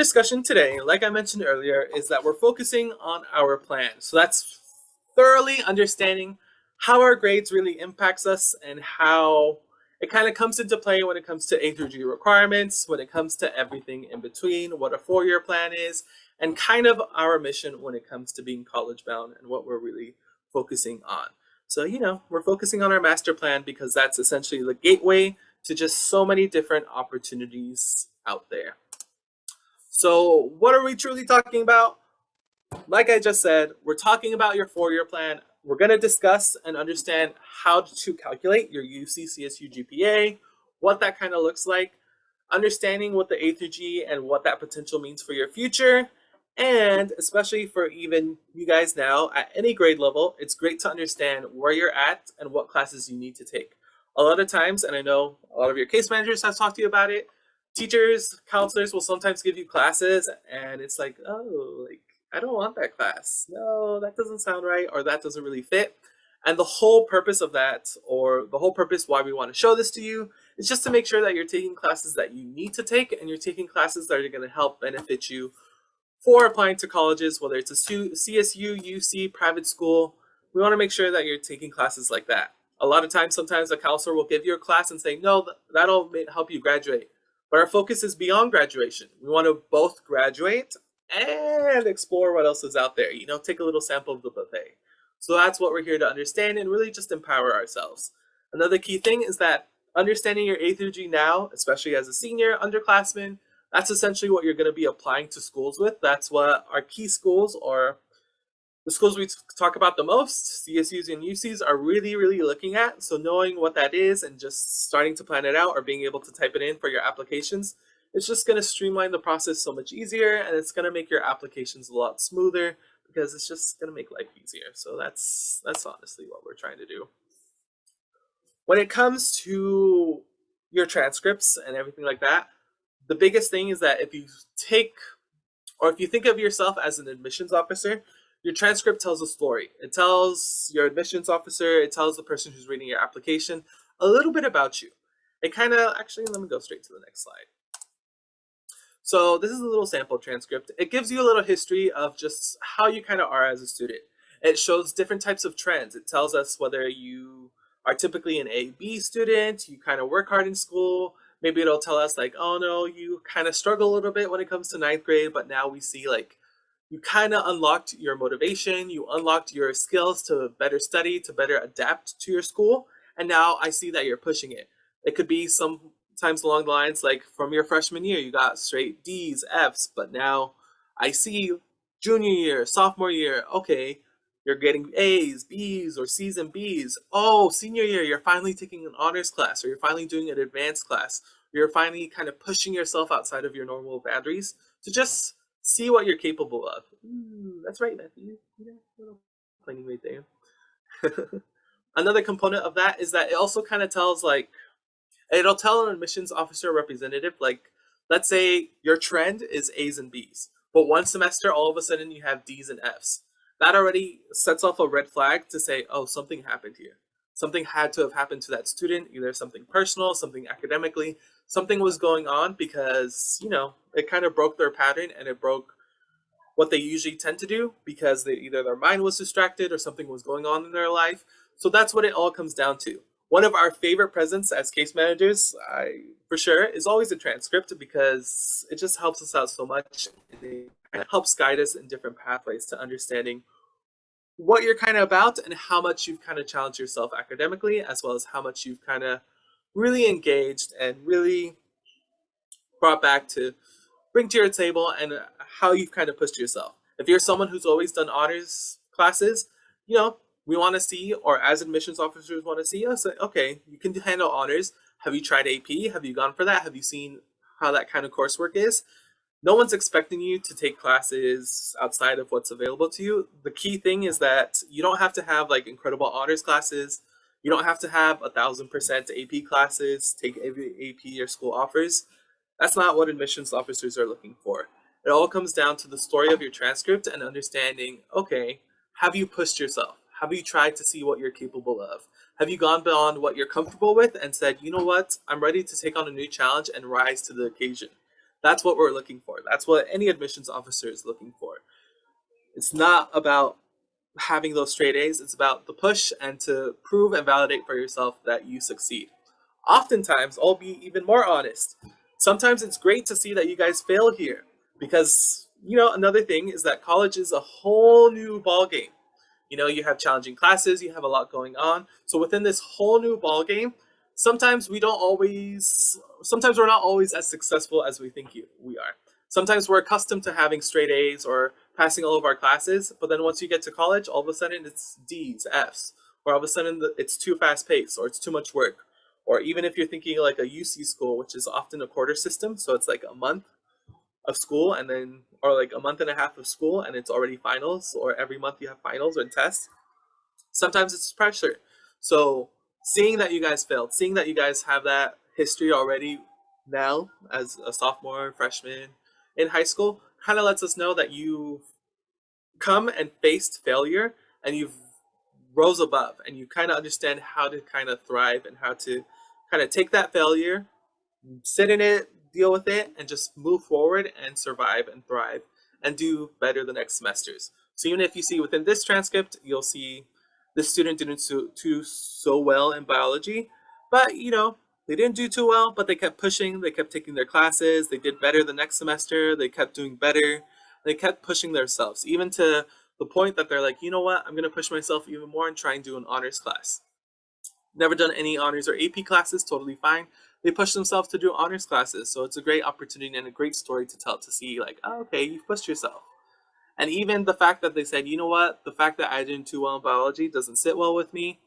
discussion today, like I mentioned earlier, is that we're focusing on our plan. So that's thoroughly understanding how our grades really impacts us and how it kind of comes into play when it comes to A through G requirements, when it comes to everything in between, what a 4-year plan is, and kind of our mission when it comes to being college bound and what we're really focusing on. So, we're focusing on our master plan because that's essentially the gateway to just so many different opportunities out there. So, what are we truly talking about? Like I just said, we're talking about your 4-year plan. We're going to discuss and understand how to calculate your UC CSU GPA, what that kind of looks like, understanding what the A through G and what that potential means for your future, and especially for even you guys now at any grade level, it's great to understand where you're at and what classes you need to take. A lot of times, and I know a lot of your case managers have talked to you about it, teachers, counselors will sometimes give you classes and it's like, oh, like, I don't want that class. No, that doesn't sound right, or that doesn't really fit. And the whole purpose of that, or the whole purpose why we want to show this to you, is just to make sure that you're taking classes that you need to take and you're taking classes that are going to help benefit you for applying to colleges, whether it's a CSU, UC, private school. We want to make sure that you're taking classes like that. A lot of times, sometimes a counselor will give you a class and say, no, that'll help you graduate. But our focus is beyond graduation. We want to both graduate and explore what else is out there. Take a little sample of the buffet. So that's what we're here to understand and really just empower ourselves. Another key thing is that understanding your A through G now, especially as a senior underclassman, that's essentially what you're going to be applying to schools with. That's what our key schools, or the schools we talk about the most, CSUs and UCs, are really, really looking at. So knowing what that is and just starting to plan it out or being able to type it in for your applications, it's just going to streamline the process so much easier, and it's going to make your applications a lot smoother because it's just going to make life easier. So that's honestly what we're trying to do. When it comes to your transcripts and everything like that, the biggest thing is that if you think of yourself as an admissions officer, your transcript tells a story. It tells your admissions officer, it tells the person who's reading your application a little bit about you. Actually, let me go straight to the next slide. So this is a little sample transcript. It gives you a little history of just how you kind of are as a student. It shows different types of trends. It tells us whether you are typically an A, B student, you kind of work hard in school. Maybe it'll tell us like, oh no, you kind of struggle a little bit when it comes to 9th grade, but now we see like you kind of unlocked your motivation, you unlocked your skills to better study, to better adapt to your school, and now I see that you're pushing it. It could be sometimes along the lines like from your freshman year, you got straight D's, F's, but now I see junior year, sophomore year, okay, you're getting A's, B's, or C's and B's. Oh, senior year, you're finally taking an honors class, or you're finally doing an advanced class, or you're finally kind of pushing yourself outside of your normal boundaries to just see what you're capable of. That's right, Matthew. Little playing right there. Another component of that is that it also kind of tells it'll tell an admissions officer representative, like, let's say your trend is A's and B's, but one semester all of a sudden you have D's and F's. That already sets off a red flag to say, oh, something happened here. Something had to have happened to that student, either something personal, something academically, something was going on because, it kind of broke their pattern and it broke what they usually tend to do because either their mind was distracted or something was going on in their life. So that's what it all comes down to. One of our favorite presents as case managers, for sure, is always a transcript because it just helps us out so much. It helps guide us in different pathways to understanding what you're kind of about and how much you've kind of challenged yourself academically, as well as how much you've kind of really engaged and really brought back to bring to your table, and how you've kind of pushed yourself. If you're someone who's always done honors classes, we want to see, or as admissions officers want to see us, okay, you can handle honors. Have you tried AP? Have you gone for that? Have you seen how that kind of coursework is? No one's expecting you to take classes outside of what's available to you. The key thing is that you don't have to have like incredible honors classes. You don't have to have 1,000% AP classes, take every AP your school offers. That's not what admissions officers are looking for. It all comes down to the story of your transcript and understanding, okay, have you pushed yourself? Have you tried to see what you're capable of? Have you gone beyond what you're comfortable with and said, you know what, I'm ready to take on a new challenge and rise to the occasion? That's what we're looking for. That's what any admissions officer is looking for. It's not about having those straight A's, it's about the push and to prove and validate for yourself that you succeed. Oftentimes, I'll be even more honest. Sometimes it's great to see that you guys fail here because, another thing is that college is a whole new ball game. You have challenging classes, you have a lot going on. So within this whole new ball game, sometimes sometimes we're not always as successful as we think we are. Sometimes we're accustomed to having straight A's or passing all of our classes, but then once you get to college, all of a sudden it's D's, F's, or all of a sudden it's too fast paced or it's too much work. Or even if you're thinking like a UC school, which is often a quarter system, so it's like a month of school and then, or like a month and a half of school and it's already finals, or every month you have finals and tests. Sometimes it's pressure. So seeing that you guys failed, seeing that you guys have that history already now as a sophomore, freshman in high school, kind of lets us know that you've come and faced failure and you've rose above and you kind of understand how to kind of thrive and how to kind of take that failure, sit in it, deal with it, and just move forward and survive and thrive and do better the next semesters. So even if you see within this transcript, you'll see this student didn't do so well in biology, but they didn't do too well, but they kept pushing, they kept taking their classes, they did better the next semester, they kept doing better, they kept pushing themselves, even to the point that they're like, you know what, I'm going to push myself even more and try and do an honors class. Never done any honors or AP classes, totally fine. They push themselves to do honors classes, so it's a great opportunity and a great story to tell, to see like, oh, okay, you've pushed yourself. And even the fact that they said, you know what, the fact that I didn't do well in biology doesn't sit well with me,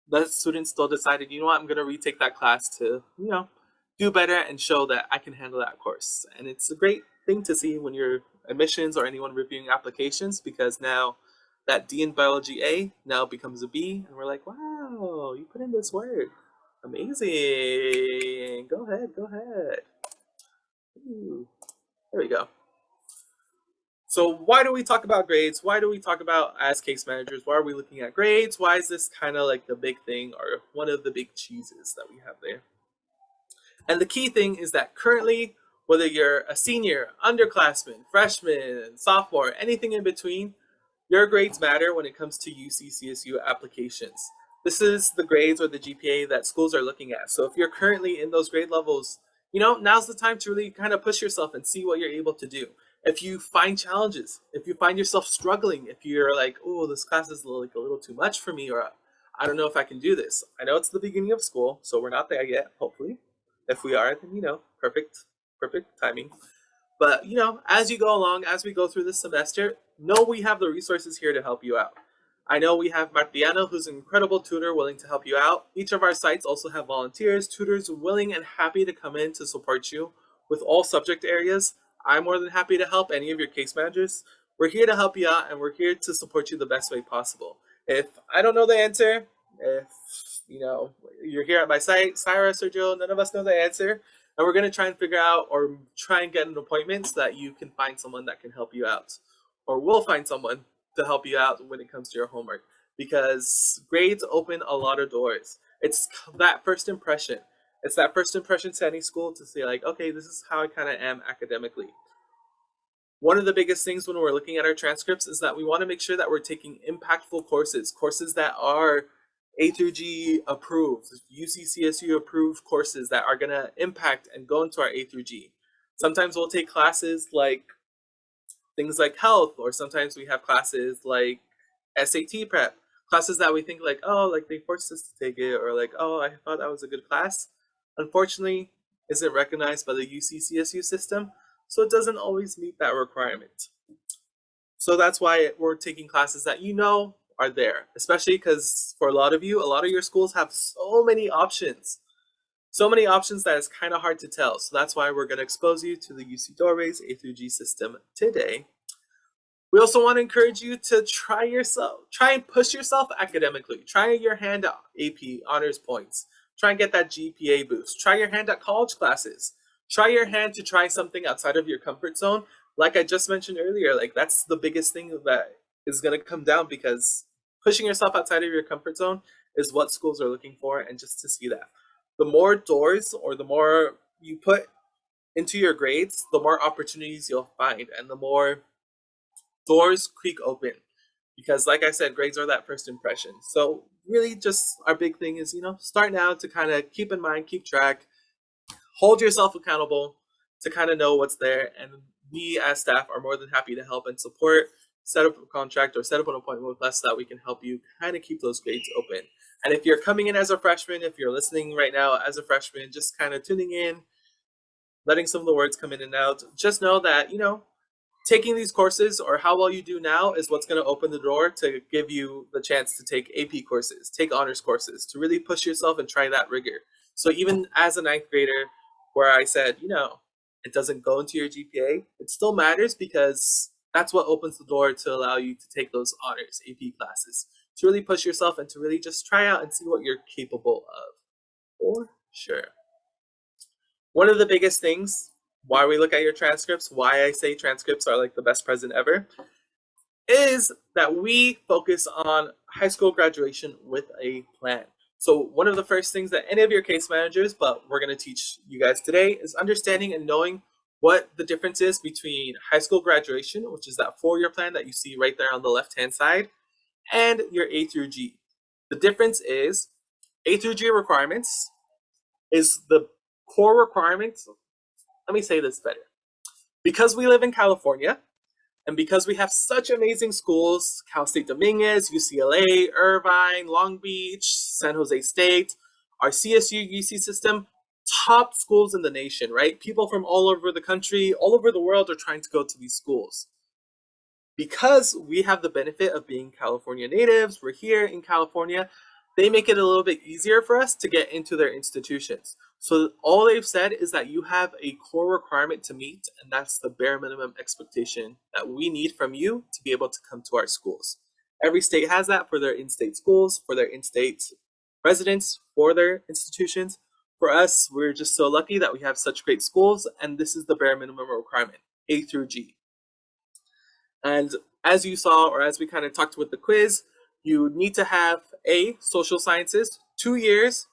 the student still decided, you know what, I'm going to retake that class to, do better and show that I can handle that course. And it's a great thing to see when you're admissions or anyone reviewing applications, because now that D in biology A now becomes a B, and we're like, wow, you put in this work. Amazing. Go ahead, go ahead. Ooh, there we go. So why do we talk about grades? Why do we talk about, as case managers, why are we looking at grades? Why is this kind of like the big thing or one of the big cheeses that we have there? And the key thing is that currently, whether you're a senior, underclassman, freshman, sophomore, anything in between, your grades matter when it comes to UC CSU applications. This is the grades or the GPA that schools are looking at. So if you're currently in those grade levels, now's the time to really kind of push yourself and see what you're able to do. If you find challenges, if you find yourself struggling, if you're like, oh, this class is like a little too much for me, or I don't know if I can do this. I know it's the beginning of school, so we're not there yet, hopefully. If we are, then, perfect timing. But, as you go along, as we go through this semester, know we have the resources here to help you out. I know we have Martiano, who's an incredible tutor willing to help you out. Each of our sites also have volunteers, tutors willing and happy to come in to support you with all subject areas. I'm more than happy to help any of your case managers. We're here to help you out, and we're here to support you the best way possible. If I don't know the answer, if you're here at my site, Syra, Sergio, none of us know the answer, and we're going to try and figure out or try and get an appointment so that you can find someone that can help you out, or we'll find someone to help you out when it comes to your homework, because grades open a lot of doors. It's that first impression. It's that first impression to any school to say like, okay, this is how I kind of am academically. One of the biggest things when we're looking at our transcripts is that we want to make sure that we're taking impactful courses that are A through G approved, UCCSU approved courses that are going to impact and go into our A through G. Sometimes we'll take classes like things like health, or sometimes we have classes like SAT prep, classes that we think like, oh, like they forced us to take it, or like, oh, I thought that was a good class. Unfortunately, isn't recognized by the UCCSU system, so it doesn't always meet that requirement. So that's why we're taking classes that are there, especially because for a lot of your schools have so many options that it's kind of hard to tell. So that's why we're going to expose you to the UC Doorways A through G system today. We also want to encourage you to try and push yourself academically. Try your hand at AP honors points. Try and get that GPA boost. Try your hand at college classes. Try your hand to try something outside of your comfort zone. Like I just mentioned earlier, like that's the biggest thing that is going to come down, because pushing yourself outside of your comfort zone is what schools are looking for. And just to see that, the more doors or the more you put into your grades, the more opportunities you'll find and the more doors creak open. Because like I said, grades are that first impression. So really just our big thing is, start now to kind of keep in mind, keep track, hold yourself accountable to kind of know what's there. And we as staff are more than happy to help and support, set up a contract or set up an appointment with us so that we can help you kind of keep those grades open. And if you're coming in as a freshman, if you're listening right now as a freshman, just kind of tuning in, letting some of the words come in and out, just know that, taking these courses or how well you do now is what's going to open the door to give you the chance to take AP courses, take honors courses, to really push yourself and try that rigor. So even as a ninth grader, where I said, it doesn't go into your GPA, it still matters because that's what opens the door to allow you to take those honors AP classes, to really push yourself and to really just try out and see what you're capable of. For sure. One of the biggest things why we look at your transcripts, why I say transcripts are like the best present ever, is that we focus on high school graduation with a plan. So one of the first things that any of your case managers, but we're going to teach you guys today, is understanding and knowing what the difference is between high school graduation, which is that 4-year plan that you see right there on the left-hand side, and your A through G. The difference is A through G requirements is the core requirements. Let me say this better. Because we live in California, and because we have such amazing schools, Cal State Dominguez, UCLA, Irvine, Long Beach, San Jose State, our CSU UC system, top schools in the nation, right? People from all over the country, all over the world are trying to go to these schools. Because we have the benefit of being California natives, we're here in California, they make it a little bit easier for us to get into their institutions. So all they've said is that you have a core requirement to meet, and that's the bare minimum expectation that we need from you to be able to come to our schools. Every state has that for their in-state schools, for their in-state residents, for their institutions. For us, we're just so lucky that we have such great schools, and this is the bare minimum requirement, A through G. And as you saw, or as we kind of talked with the quiz, you need to have A, social sciences, 2 years,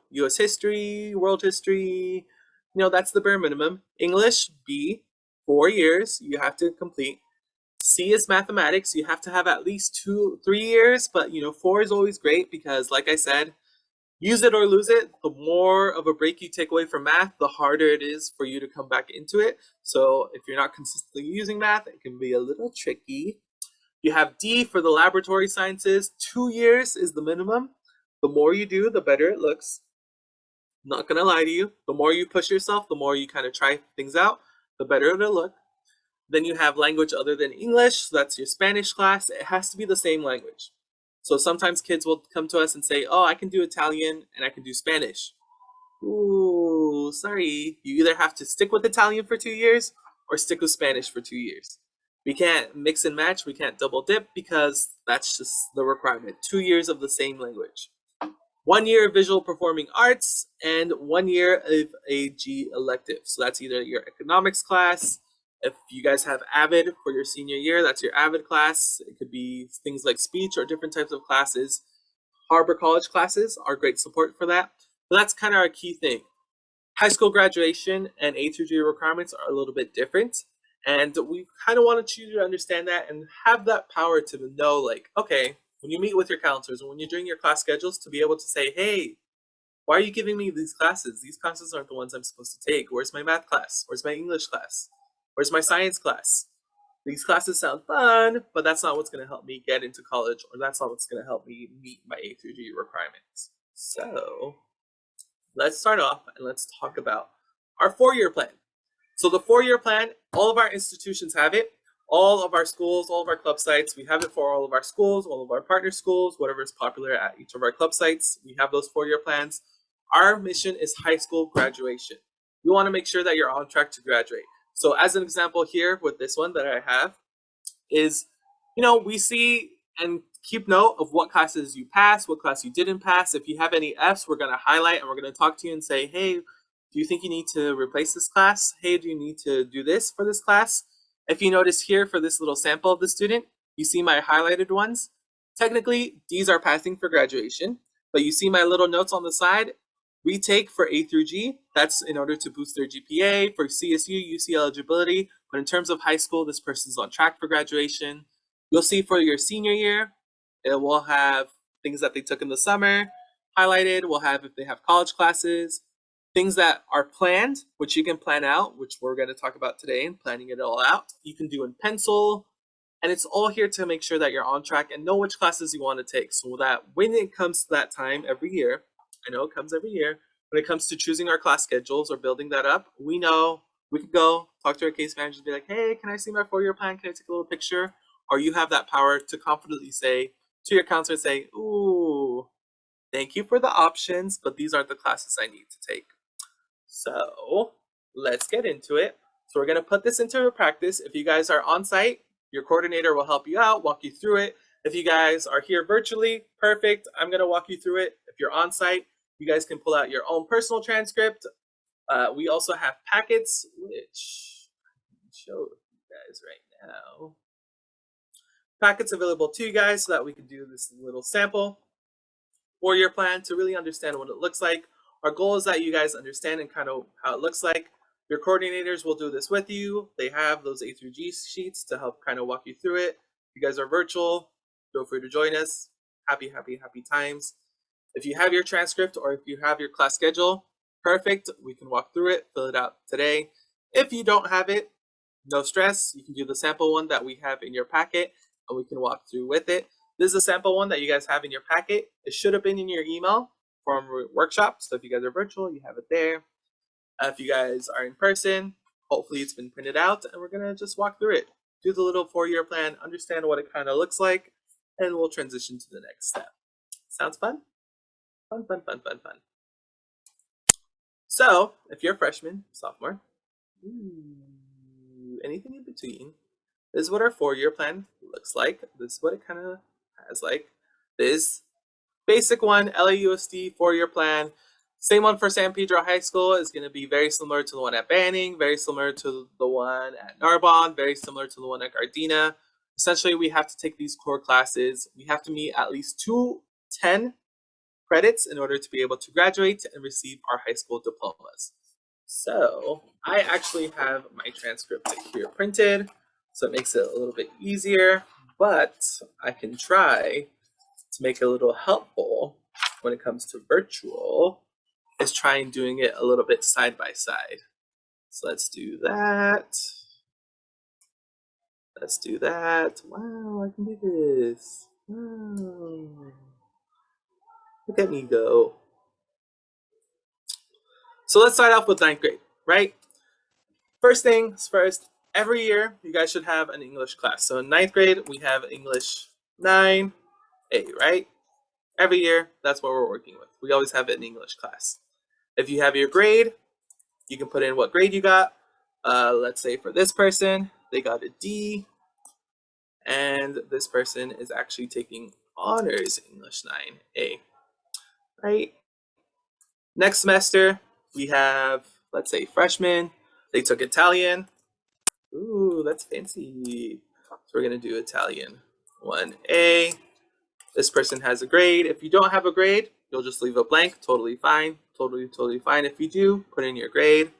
US history, world history, that's the bare minimum. English, B, 4 years, you have to complete. C is mathematics, you have to have at least 3 years, but 4 is always great because, like I said, use it or lose it. The more of a break you take away from math, the harder it is for you to come back into it. So if you're not consistently using math, it can be a little tricky. You have D for the laboratory sciences. 2 years is the minimum. The more you do, the better it looks. Not gonna lie to you. The more you push yourself, the more you kind of try things out, the better it'll look. Then you have language other than English. So that's your Spanish class. It has to be the same language. So sometimes kids will come to us and say, oh, I can do Italian and I can do Spanish. Ooh, sorry. You either have to stick with Italian for 2 years or stick with Spanish for 2 years. We can't mix and match. We can't double dip because that's just the requirement. 2 years of the same language. 1 year of visual performing arts and 1 year of a G elective. So that's either your economics class. If you guys have AVID for your senior year, that's your AVID class. It could be things like speech or different types of classes. Harbor College classes are great support for that. So that's kind of our key thing. High school graduation and A through G requirements are a little bit different. And we kind of wanted you to understand that and have that power to know, like, okay, when you meet with your counselors and when you're doing your class schedules, to be able to say, hey, why are you giving me these classes? These classes aren't the ones I'm supposed to take. Where's my math class? Where's my English class? Where's my science class? These classes sound fun, but that's not what's going to help me get into college, or that's not what's going to help me meet my A through G requirements. So let's start off and let's talk about our 4-year plan. So the 4-year plan, all of our institutions have it. All of our schools, all of our club sites, we have it for all of our schools, all of our partner schools, whatever is popular at each of our club sites. We have those 4-year plans. Our mission is high school graduation. We want to make sure that you're on track to graduate. So as an example here with this one that I have is, we see and keep note of what classes you passed, what class you didn't pass. If you have any Fs, we're going to highlight and we're going to talk to you and say, hey, do you think you need to replace this class? Hey, do you need to do this for this class? If you notice here for this little sample of the student, you see my highlighted ones. Technically, these are passing for graduation, but you see my little notes on the side. we take for A through G. That's in order to boost their GPA, for CSU, UC eligibility. But in terms of high school, this person's on track for graduation. You'll see for your senior year, it will have things that they took in the summer highlighted. We'll have if they have college classes, things that are planned, which you can plan out, which we're going to talk about today and planning it all out. You can do in pencil, and it's all here to make sure that you're on track and know which classes you want to take so that when it comes to that time every year, I know it comes every year, when it comes to choosing our class schedules or building that up, we know we could go talk to our case managers and be like, hey, can I see my 4-year plan? Can I take a little picture? Or you have that power to confidently say to your counselor, say, ooh, thank you for the options, but these aren't the classes I need to take. So let's get into it. So we're going to put this into practice. If you guys are on site, your coordinator will help you out, walk you through it. If you guys are here virtually, perfect. I'm going to walk you through it. If you're on site, you guys can pull out your own personal transcript. We also have packets, which I can show you guys right now. Packets available to you guys so that we can do this little sample for your plan to really understand what it looks like. Our goal is that you guys understand and kind of how it looks like. Your coordinators will do this with you. They have those A through G sheets to help kind of walk you through it. If you guys are virtual, feel free to join us. Happy times. If you have your transcript or if you have your class schedule, perfect. We can walk through it, fill it out today. If you don't have it, no stress. You can do the sample one that we have in your packet and we can walk through with it. This is a sample one that you guys have in your packet. It should have been in your email from workshop. So if you guys are virtual, you have it there. If you guys are in person, hopefully it's been printed out and we're gonna just walk through it. Do the little 4-year plan, understand what it kind of looks like, and we'll transition to the next step. Sounds fun? Fun. So if you're a freshman, sophomore, anything in between, this is what our 4-year plan looks like. This is what it kind of has like. This basic one, LAUSD 4-year plan. Same one for San Pedro High School is going to be very similar to the one at Banning, very similar to the one at Narbonne, very similar to the one at Gardena. Essentially, we have to take these core classes. We have to meet at least 210 credits in order to be able to graduate and receive our high school diplomas. So I actually have my transcript here printed, so it makes it a little bit easier, but I can try to make it a little helpful when it comes to virtual is trying doing it a little bit side by side. So let's do that. Wow, I can do this. Wow. Look at me go. So let's start off with 9th grade, right? First things first, every year you guys should have an English class. So in 9th grade, we have English 9A, right? Every year, that's what we're working with. We always have an English class. If you have your grade, you can put in what grade you got. Let's say for this person, they got a D, and this person is actually taking honors English 9A, right? Next semester, we have, let's say, freshmen. They took Italian. Ooh, that's fancy. So we're going to do Italian 1A. This person has a grade. If you don't have a grade, you'll just leave it blank. Totally fine. Totally fine. If you do, put in your grade.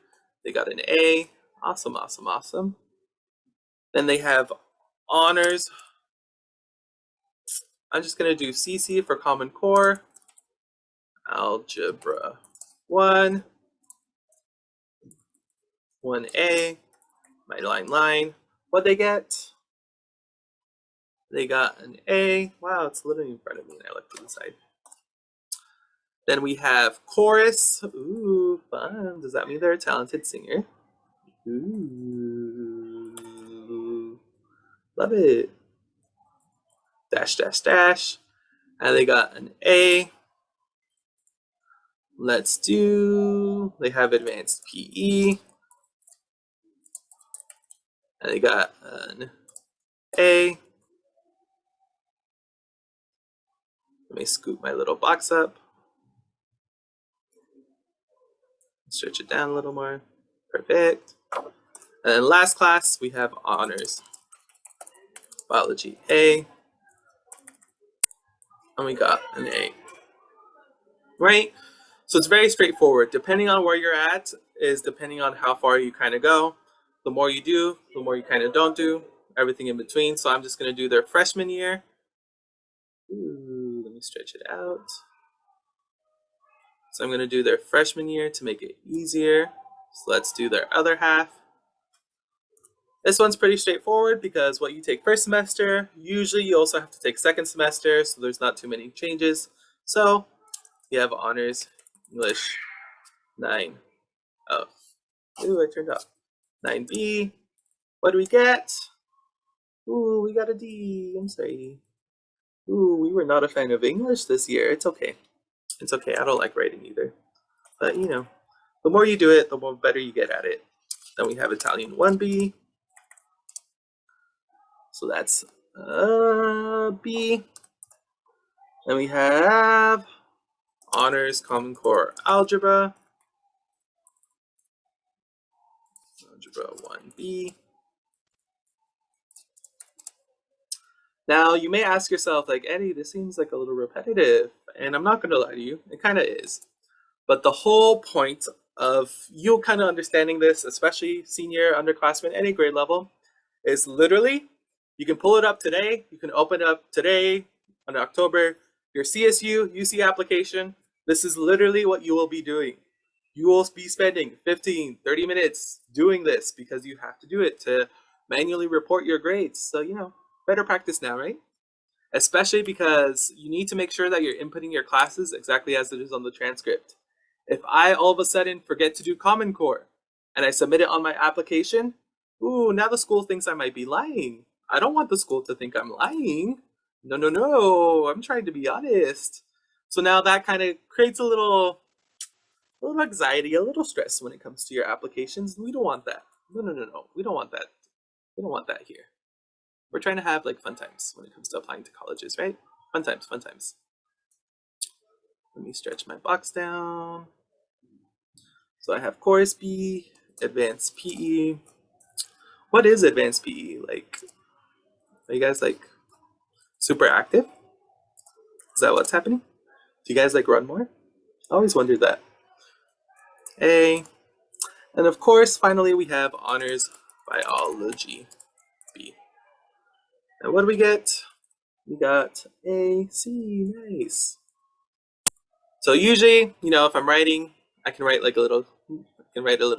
They got an A. Awesome. Then they have honors. I'm just going to do CC for Common Core. Algebra 1. 1A. My line. What'd they get? They got an A. Wow, it's literally in front of me and I looked to the side. Then we have chorus. Ooh, fun. Does that mean they're a talented singer? Ooh. Love it. Dash. And they got an A. They have advanced PE. And they got an A. Let me scoop my little box up. Stretch it down a little more. Perfect. And then last class, we have honors. Biology A. And we got an A. Right? So it's very straightforward. Depending on where you're at is depending on how far you kind of go. The more you do, the more you kind of don't do, everything in between. So I'm just going to do their freshman year. Ooh, let me stretch it out. So I'm going to do their freshman year to make it easier. So let's do their other half. This one's pretty straightforward because what you take first semester, usually you also have to take second semester, so there's not too many changes. So you have honors English 9. Oh, ooh, I turned up. 9B. What do we get? Ooh, we got a D. I'm sorry. Ooh, we were not a fan of English this year. It's okay. It's okay. I don't like writing either. But, you know, the more you do it, the more better you get at it. Then we have Italian 1B. So that's B. Then we have honors Common Core Algebra. Algebra 1B. Now, you may ask yourself, like, Eddie, this seems like a little repetitive. And I'm not going to lie to you, it kind of is. But the whole point of you kind of understanding this, especially senior, underclassmen, any grade level, is literally, you can pull it up today, you can open it up today, on October, your CSU UC application. This is literally what you will be doing. You will be spending 15, 30 minutes doing this because you have to do it to manually report your grades. So, you know, better practice now, right? Especially because you need to make sure that you're inputting your classes exactly as it is on the transcript. If I all of a sudden forget to do Common Core and I submit it on my application, ooh, now the school thinks I might be lying. I don't want the school to think I'm lying. No, I'm trying to be honest. So now that kind of creates a little anxiety, a little stress when it comes to your applications. We don't want that. No. We don't want that. We don't want that here. We're trying to have like fun times when it comes to applying to colleges, right? Fun times, fun times. Let me stretch my box down. So I have Course B, Advanced PE. What is Advanced PE? Like, are you guys like super active? Is that what's happening? Do you guys like run more? I always wondered that. A. And of course, finally, we have Honors Biology B. And what do we get? We got A, C, nice. So usually, you know, if I'm writing, I can write like a little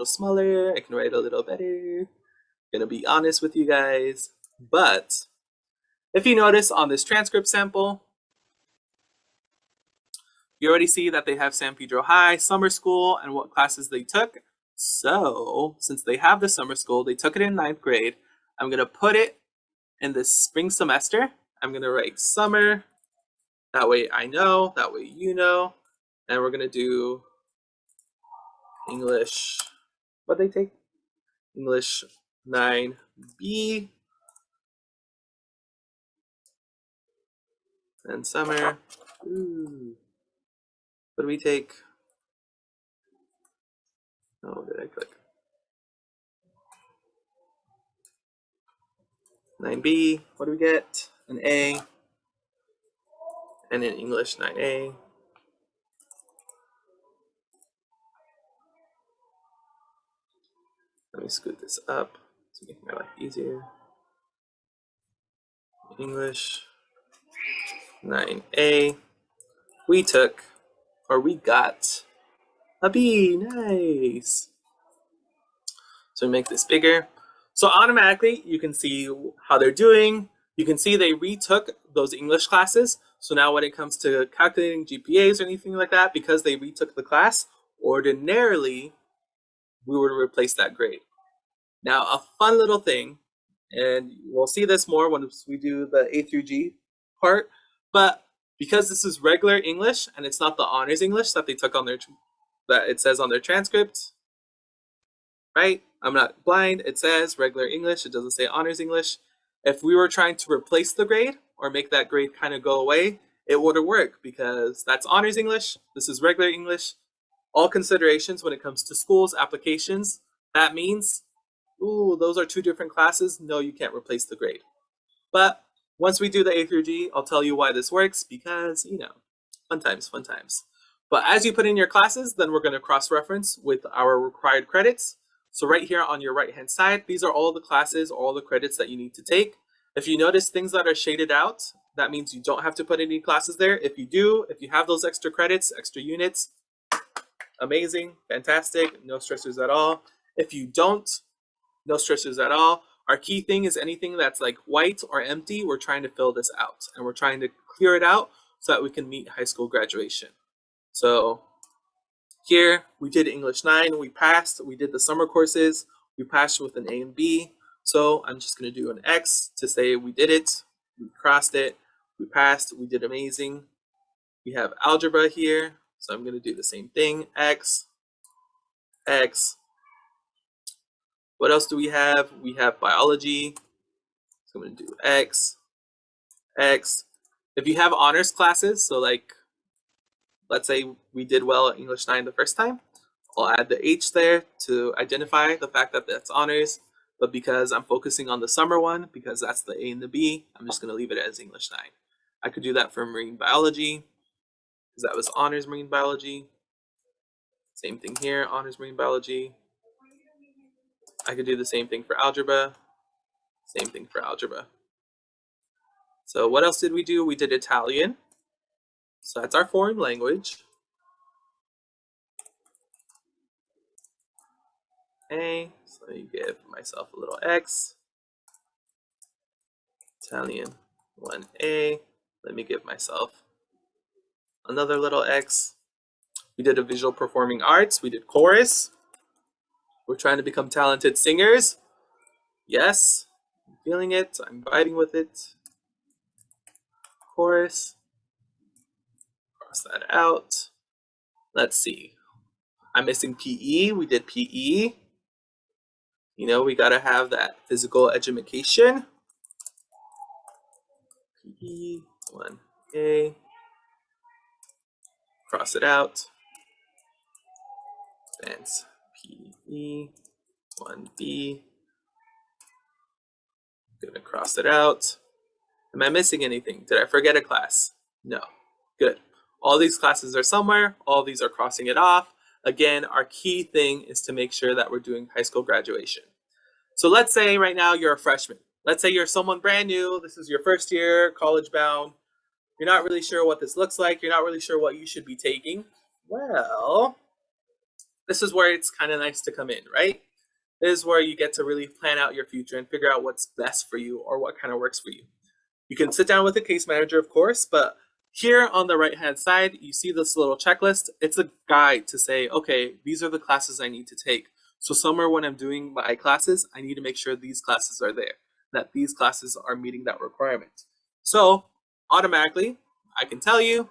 smaller, I can write a little better. Gonna be honest with you guys. But if you notice on this transcript sample, you already see that they have San Pedro High, summer school, and what classes they took. So since they have the summer school, they took it in 9th grade, I'm gonna put it in this spring semester. I'm gonna write summer. That way I know, that way you know. And we're gonna do English, what they take? English 9B. And summer. Ooh. What do we take? Oh, did I click? 9B. What do we get? An A. And in English 9A. Let me scoot this up to make my life easier. English 9A. We got a B. Nice. So make this bigger. So automatically you can see how they're doing. You can see they retook those English classes. So now when it comes to calculating GPAs or anything like that, because they retook the class, ordinarily we would replace that grade. Now a fun little thing, and we'll see this more once we do the A through G part, but because this is regular English and it's not the honors English that they took on their, that it says on their transcript, right? I'm not blind, it says regular English, it doesn't say honors English. If we were trying to replace the grade or make that grade kind of go away, it wouldn't work because that's honors English, this is regular English. All considerations when it comes to schools, applications, that means, ooh, those are two different classes. No, you can't replace the grade. But once we do the A through G, I'll tell you why this works because, you know, fun times, fun times. But as you put in your classes, then we're going to cross-reference with our required credits. So right here on your right-hand side, these are all the classes, all the credits that you need to take. If you notice things that are shaded out, that means you don't have to put any classes there. If you do, if you have those extra credits, extra units, amazing, fantastic, no stressors at all. If you don't, no stressors at all. Our key thing is anything that's like white or empty, we're trying to fill this out and we're trying to clear it out so that we can meet high school graduation. So here we did English 9, we passed, we did the summer courses, we passed with an A and B. So I'm just gonna do an X to say we did it, we crossed it, we passed, we did amazing. We have algebra here, so I'm gonna do the same thing, X, X. What else do we have? We have biology, so I'm gonna do X, X. If you have honors classes, so like, let's say we did well at English 9 the first time, I'll add the H there to identify the fact that that's honors, but because I'm focusing on the summer one, because that's the A and the B, I'm just gonna leave it as English 9. I could do that for marine biology, because that was honors marine biology. Same thing here, honors marine biology. I could do the same thing for algebra, same thing for algebra. So what else did we do? We did Italian. So that's our foreign language. A, so let me give myself a little X. Italian 1A, let me give myself another little X. We did a visual performing arts, we did chorus. We're trying to become talented singers. Yes, I'm feeling it, I'm vibing with it. Chorus, cross that out. Let's see, I'm missing PE, we did PE. You know, we gotta have that physical education. PE, 1A, cross it out. Advance PE, 1B. I'm gonna cross it out. Am I missing anything? Did I forget a class? No. Good. All these classes are somewhere. All these are crossing it off. Again, our key thing is to make sure that we're doing high school graduation. So let's say right now you're a freshman. Let's say you're someone brand new. This is your first year, college bound. You're not really sure what this looks like. You're not really sure what you should be taking. Well, this is where it's kind of nice to come in, right? This is where you get to really plan out your future and figure out what's best for you or what kind of works for you. You can sit down with a case manager, of course, but here on the right-hand side, you see this little checklist. It's a guide to say, okay, these are the classes I need to take. So somewhere when I'm doing my classes, I need to make sure these classes are there, that these classes are meeting that requirement. So automatically, I can tell you,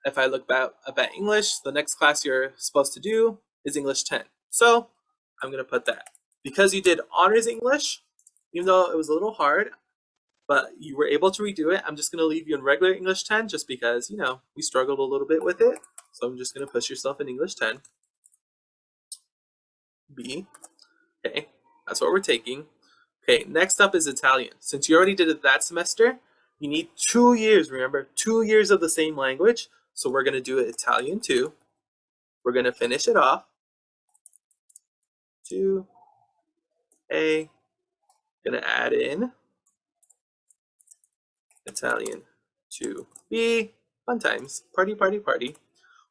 if I look up at English, the next class you're supposed to do is English 10. So I'm gonna put that. Because you did honors English, even though it was a little hard, but you were able to redo it, I'm just gonna leave you in regular English 10 just because, you know, we struggled a little bit with it. So I'm just gonna push yourself in English 10. B, okay, that's what we're taking. Okay, next up is Italian. Since you already did it that semester, you need 2 years, remember, 2 years of the same language. So we're gonna do Italian 2. We're gonna finish it off. 2A, gonna add in Italian 2B, fun times, party, party, party.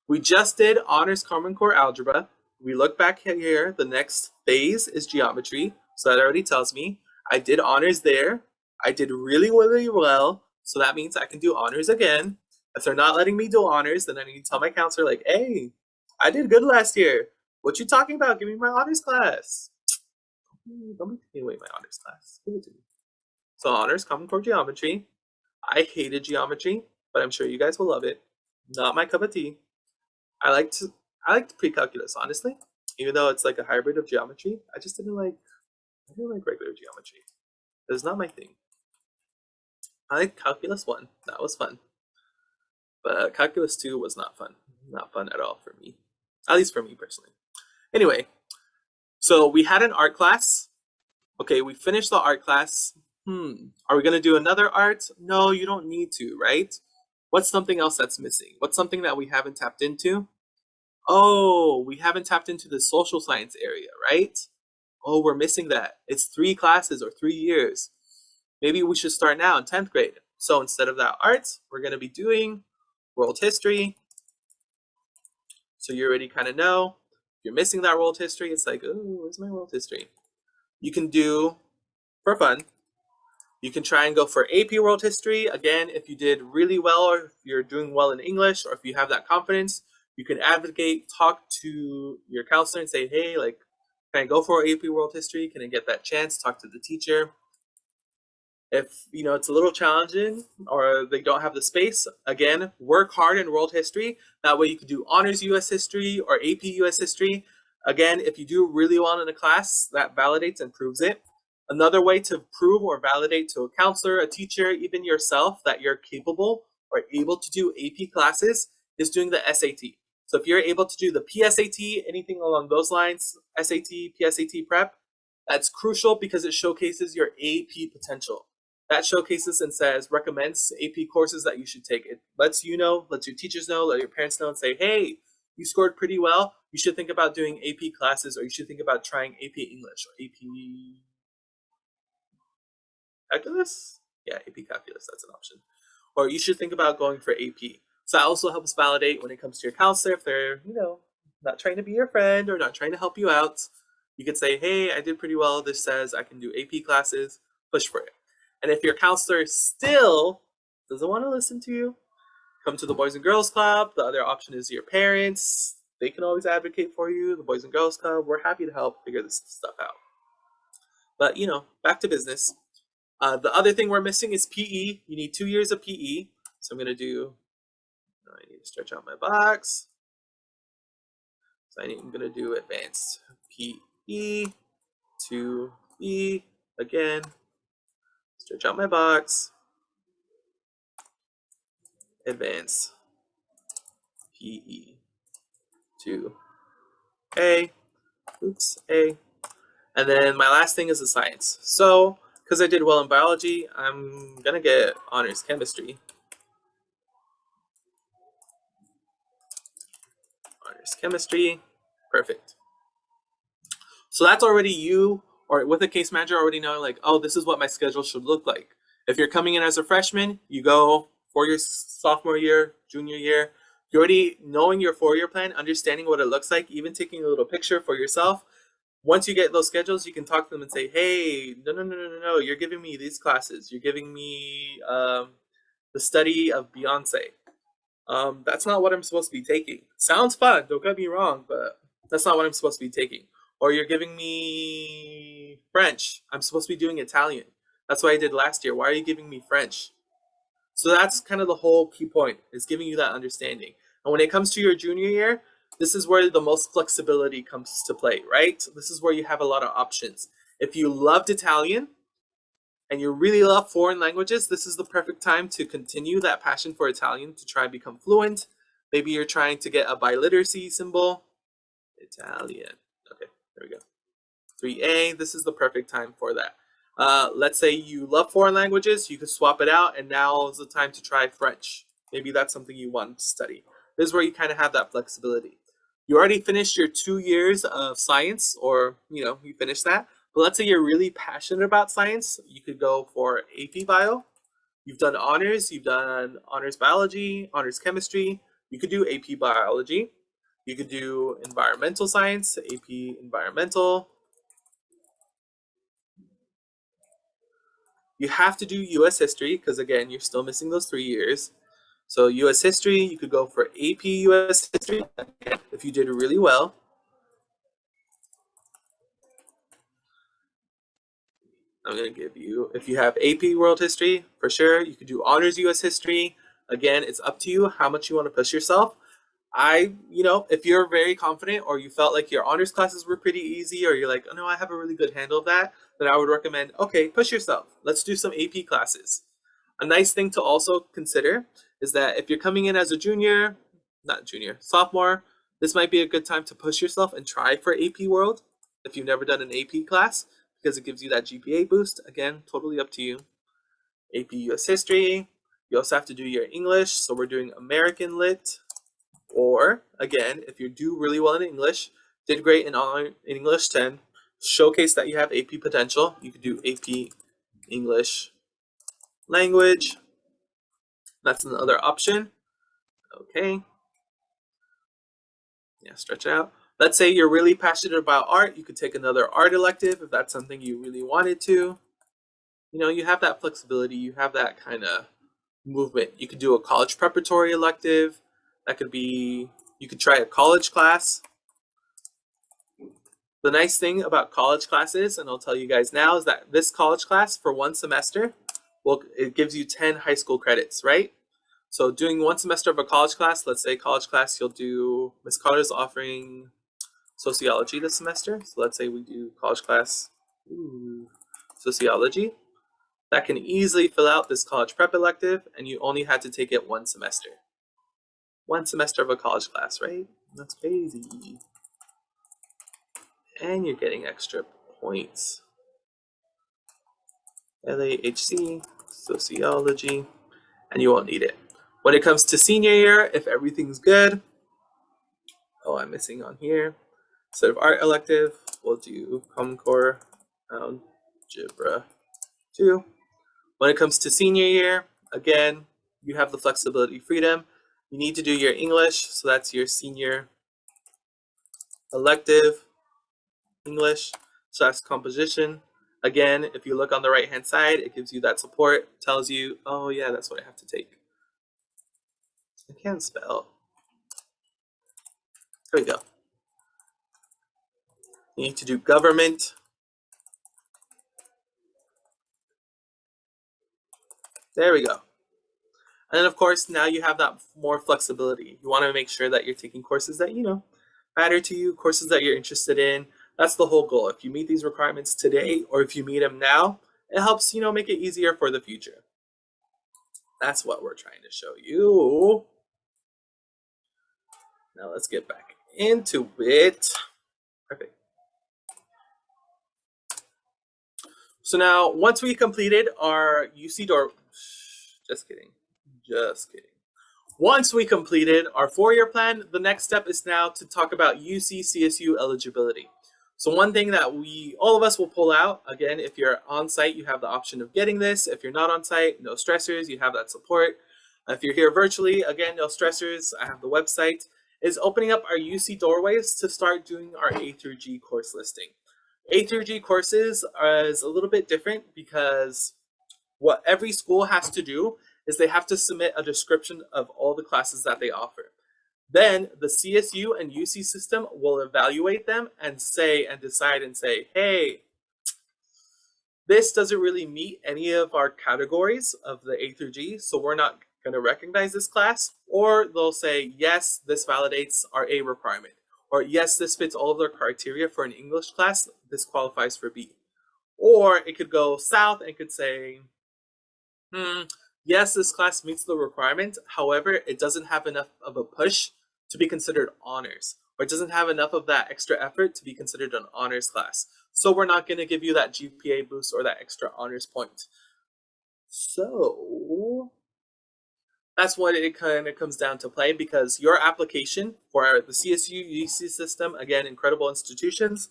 We just did honors Common Core algebra. We look back here, the next phase is geometry. So that already tells me I did honors there. I did really, really well. So that means I can do honors again. If they're not letting me do honors, then I need to tell my counselor like, hey, I did good last year. What you talking about? Give me my honors class. Don't be taking away my honors class. Give it to me. So honors Common Core geometry. I hated geometry, but I'm sure you guys will love it. Not my cup of tea. I liked pre-calculus, honestly. Even though it's like a hybrid of geometry, I didn't like regular geometry. It's not my thing. I liked calculus 1. That was fun. But calculus 2 was not fun. Not fun at all for me. At least for me personally. Anyway, so we had an art class. Okay, we finished the art class. Are we gonna do another art? No, you don't need to, right? What's something else that's missing? What's something that we haven't tapped into? Oh, we haven't tapped into the social science area, right? Oh, we're missing that. It's 3 classes or 3 years. Maybe we should start now in 10th grade. So instead of that arts, we're going to be doing world history. So you already kind of know. If you're missing that world history, it's like, oh, where's my world history? You can do, for fun, you can try and go for AP World History. Again, if you did really well, or if you're doing well in English, or if you have that confidence, you can advocate, talk to your counselor and say, hey, like, can I go for AP World History? Can I get that chance? Talk to the teacher. If it's a little challenging or they don't have the space, again, work hard in world history. That way you can do honors US history or AP US history. Again, if you do really well in a class, that validates and proves it. Another way to prove or validate to a counselor, a teacher, even yourself that you're capable or able to do AP classes is doing the SAT. So if you're able to do the PSAT, anything along those lines, SAT, PSAT prep, that's crucial because it showcases your AP potential. That showcases and says, recommends AP courses that you should take. It lets you know, lets your teachers know, let your parents know and say, hey, you scored pretty well. You should think about doing AP classes, or you should think about trying AP English or AP Calculus? Yeah, AP Calculus, that's an option. Or you should think about going for AP. So that also helps validate when it comes to your counselor, if they're, not trying to be your friend or not trying to help you out. You could say, hey, I did pretty well. This says I can do AP classes, push for it. And if your counselor still doesn't want to listen to you, come to the Boys and Girls Club. The other option is your parents. They can always advocate for you. The Boys and Girls Club, we're happy to help figure this stuff out. But, back to business. The other thing we're missing is PE. You need 2 years of PE. So I need to stretch out my box. So I'm going to do advanced PE, 2E, again, stretch out my box, advanced PE, 2A, A. And then my last thing is the science. So, because I did well in biology, I'm going to get honors chemistry. Honors chemistry, perfect. So that's already you, or with a case manager, already knowing like, oh, this is what my schedule should look like. If you're coming in as a freshman, you go for your sophomore year, junior year, you're already knowing your 4-year plan, understanding what it looks like, even taking a little picture for yourself. Once you get those schedules, you can talk to them and say, hey, no, you're giving me these classes. You're giving me the study of Beyonce. That's not what I'm supposed to be taking. Sounds fun, don't get me wrong, but that's not what I'm supposed to be taking. Or you're giving me French. I'm supposed to be doing Italian. That's what I did last year. Why are you giving me French? So that's kind of the whole key point, is giving you that understanding. And when it comes to your junior year, this is where the most flexibility comes to play, right? This is where you have a lot of options. If you loved Italian and you really love foreign languages, this is the perfect time to continue that passion for Italian, to try and become fluent. Maybe you're trying to get a biliteracy symbol. Italian. Okay, there we go. 3A, this is the perfect time for that. Let's say you love foreign languages, you could swap it out, and now is the time to try French. Maybe that's something you want to study. This is where you kind of have that flexibility. You already finished your 2 years of science, or you finished that. But let's say you're really passionate about science, you could go for AP Bio. You've done honors biology, honors chemistry. You could do AP biology. You could do environmental science, AP environmental. You have to do US history because, again, you're still missing those 3 years. So US history, you could go for AP US history if you did really well. I'm going to give you, if you have AP world history, for sure, you could do honors US history. Again, it's up to you how much you want to push yourself. If you're very confident, or you felt like your honors classes were pretty easy, or you're like, oh no, I have a really good handle of that, then I would recommend, okay, push yourself. Let's do some AP classes. A nice thing to also consider is that if you're coming in as a sophomore, this might be a good time to push yourself and try for AP World if you've never done an AP class, because it gives you that GPA boost. Again, totally up to you. AP US History, You also have to do your English, so we're doing American Lit. Or, again, if you do really well in English, did great in English 10, showcase that you have AP potential, you could do AP English Language. That's another option. Okay. Yeah, stretch it out. Let's say you're really passionate about art, you could take another art elective if that's something you really wanted to. You know, you have that flexibility, you have that kind of movement. You could do a college preparatory elective. That could be, you could try a college class. The nice thing about college classes, and I'll tell you guys now, is that this college class for one semester, well, it gives you 10 high school credits, right? So doing one semester of a college class, let's say college class, you'll do, Miss Carter's offering sociology this semester. So let's say we do college class, sociology. That can easily fill out this college prep elective, and you only had to take it one semester. One semester of a college class, right? That's crazy. And you're getting extra points. LAHC, sociology, and you won't need it. When it comes to senior year, if everything's good, oh, I'm missing on here. Instead of art elective, we'll do Common Core Algebra 2. When it comes to senior year, again, you have the flexibility, freedom. You need to do your English, so that's your senior elective, English / composition. Again, if you look on the right hand side, it gives you that support, tells you, oh yeah, that's what I have to take. I can't spell. There we go. You need to do government. There we go. And then of course, now you have that more flexibility. You want to make sure that you're taking courses that, you know, matter to you, courses that you're interested in. That's the whole goal. If you meet these requirements today, or if you meet them now, it helps, you know, make it easier for the future. That's what we're trying to show you. Now let's get back into it. Perfect. So now, once we completed our UC door, just kidding. Once we completed our 4-year plan, the next step is now to talk about UC CSU eligibility. So one thing that all of us will pull out, again, if you're on site, you have the option of getting this. If you're not on site, no stressors, you have that support. If you're here virtually, again, no stressors, I have the website, is opening up our UC doorways to start doing our A through G course listing. A through G courses is a little bit different because what every school has to do is they have to submit a description of all the classes that they offer. Then the CSU and UC system will evaluate them and decide and say, hey, this doesn't really meet any of our categories of the A through G, so we're not going to recognize this class. Or they'll say, yes, this validates our A requirement. Or yes, this fits all of their criteria for an English class, this qualifies for B. Or it could go south and could say, yes, this class meets the requirement, however, it doesn't have enough of a push to be considered honors, or it doesn't have enough of that extra effort to be considered an honors class. So we're not going to give you that GPA boost or that extra honors point. So that's what it kind of comes down to play, because your application for the CSU UC system, again, incredible institutions,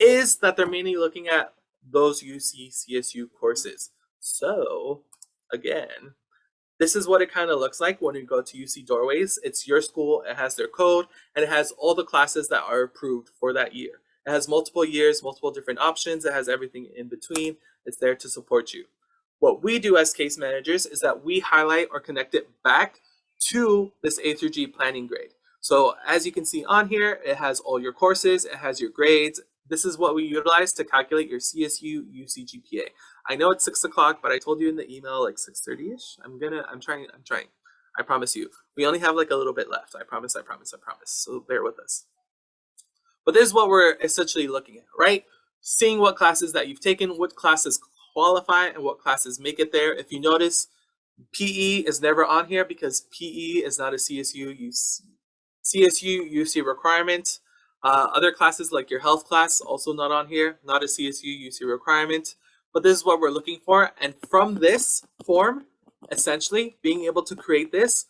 is that they're mainly looking at those UC CSU courses. So again, this is what it kind of looks like when you go to UC Doorways. It's your school, it has their code, and it has all the classes that are approved for that year. It has multiple years, multiple different options, it has everything in between. It's there to support you. What we do as case managers is that we highlight or connect it back to this A through G planning grade. So as you can see on here, it has all your courses, it has your grades. This is what we utilize to calculate your CSU UC GPA. I know it's 6 o'clock, but I told you in the email like 6:30ish. I'm trying. I promise you. We only have like a little bit left. I promise. So bear with us. But this is what we're essentially looking at, right? Seeing what classes that you've taken, what classes qualify, and what classes make it there. If you notice, PE is never on here because PE is not a CSU UC requirement. Other classes like your health class, also not on here, not a CSU UC requirement. But this is what we're looking for. And from this form, essentially, being able to create this,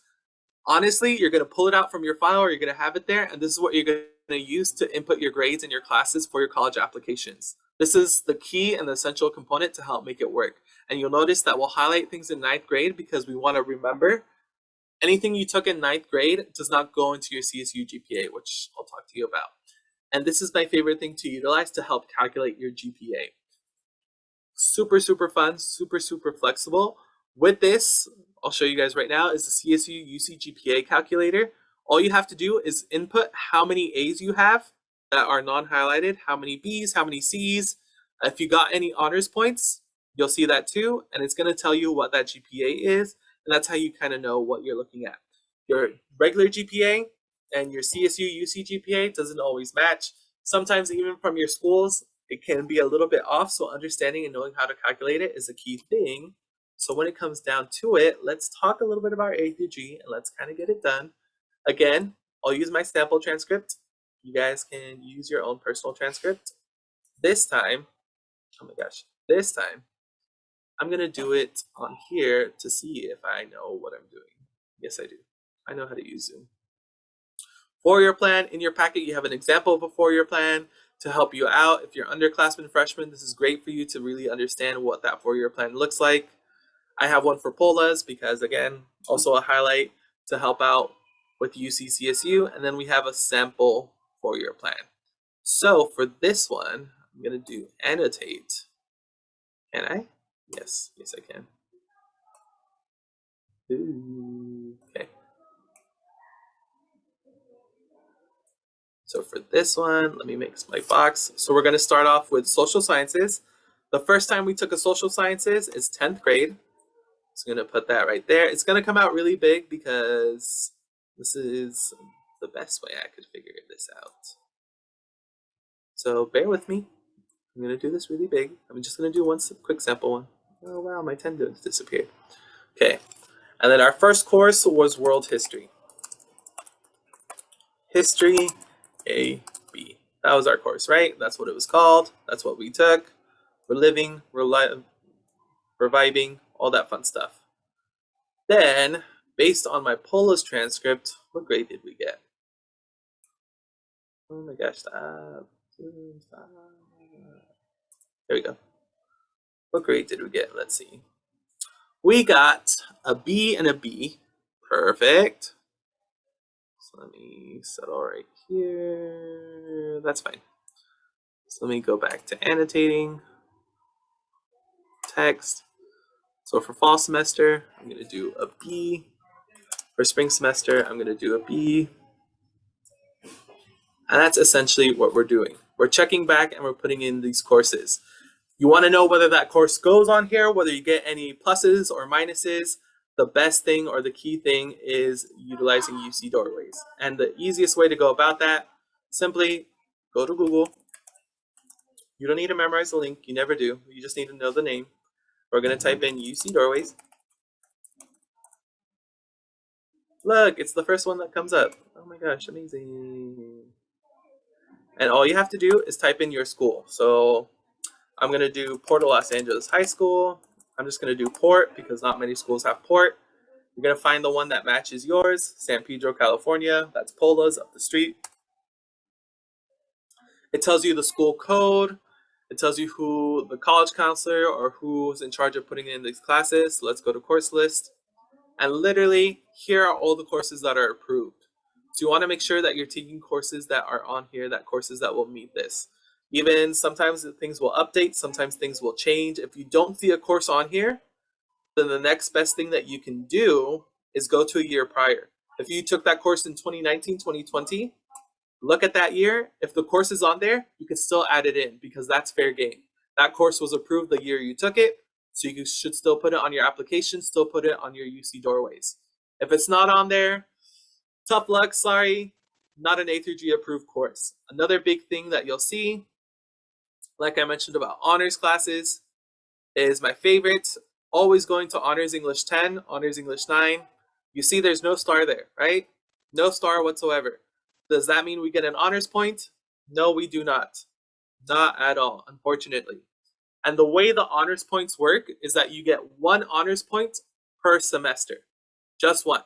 honestly, you're going to pull it out from your file or you're going to have it there, and this is what you're going to use to input your grades in your classes for your college applications. This is the key and the essential component to help make it work. And you'll notice that we'll highlight things in 9th grade because we want to remember anything you took in 9th grade does not go into your CSU GPA, which I'll talk to you about. And this is my favorite thing to utilize to help calculate your GPA. Super, super fun, super, super flexible. With this, I'll show you guys right now, is the CSU UC GPA calculator. All you have to do is input how many A's you have that are non-highlighted, how many B's, how many C's. If you got any honors points, you'll see that too, and it's going to tell you what that GPA is, and that's how you kind of know what you're looking at. Your regular GPA and your CSU UC GPA doesn't always match. Sometimes even from your schools, it can be a little bit off, so understanding and knowing how to calculate it is a key thing. So when it comes down to it, let's talk a little bit about A through G, and let's kind of get it done. Again, I'll use my sample transcript. You guys can use your own personal transcript. This time, oh my gosh, this time, I'm going to do it on here to see if I know what I'm doing. Yes, I do. I know how to use Zoom. 4-year plan. In your packet, you have an example of a 4-year plan to help you out. If you're underclassmen, freshmen, this is great for you to really understand what that 4-year plan looks like. I have one for POLAs because, again, also a highlight to help out with UC CSU. And then we have a sample 4-year plan. So for this one, I'm going to do annotate. Can I? Yes, I can. Ooh, okay. So for this one, let me make my box. So we're going to start off with social sciences. The first time we took a social sciences is 10th grade. So I'm going to put that right there. It's going to come out really big because this is the best way I could figure this out. So bear with me. I'm going to do this really big. I'm just going to do one quick sample one. Oh wow, my 10 disappeared. Okay, and then our first course was world history. History AB. That was our course, right? That's what it was called. That's what we took. We're living, we're vibing, all that fun stuff. Then, based on my POLAs transcript, what grade did we get? Oh my gosh, stop. There we go. What grade did we get? Let's see. We got a B and a B. Perfect. So let me settle right here. That's fine. So let me go back to annotating. Text. So for fall semester, I'm going to do a B. For spring semester, I'm going to do a B. And that's essentially what we're doing. We're checking back and we're putting in these courses. You want to know whether that course goes on here, whether you get any pluses or minuses. The best thing or the key thing is utilizing UC Doorways. And the easiest way to go about that, simply go to Google. You don't need to memorize the link. You never do. You just need to know the name. We're going to type in UC Doorways. Look, it's the first one that comes up. Oh my gosh, amazing. And all you have to do is type in your school. So I'm going to do Port of Los Angeles High School. I'm just going to do Port because not many schools have Port. You're going to find the one that matches yours, San Pedro, California. That's POLAs up the street. It tells you the school code. It tells you who the college counselor or who's in charge of putting in these classes. So let's go to course list. And literally, here are all the courses that are approved. So you want to make sure that you're taking courses that are on here, that courses that will meet this. Even sometimes things will update, sometimes things will change. If you don't see a course on here, then the next best thing that you can do is go to a year prior. If you took that course in 2019, 2020, look at that year. If the course is on there, you can still add it in because that's fair game. That course was approved the year you took it, so you should still put it on your application, still put it on your UC Doorways. If it's not on there, tough luck, sorry, not an A through G approved course. Another big thing that you'll see, like I mentioned about honors classes, is my favorite, always going to Honors English 10, Honors English 9. You see there's no star there, right? No star whatsoever. Does that mean we get an honors point? No, we do not. Not at all, unfortunately. And the way the honors points work is that you get 1 honors point per semester, just one.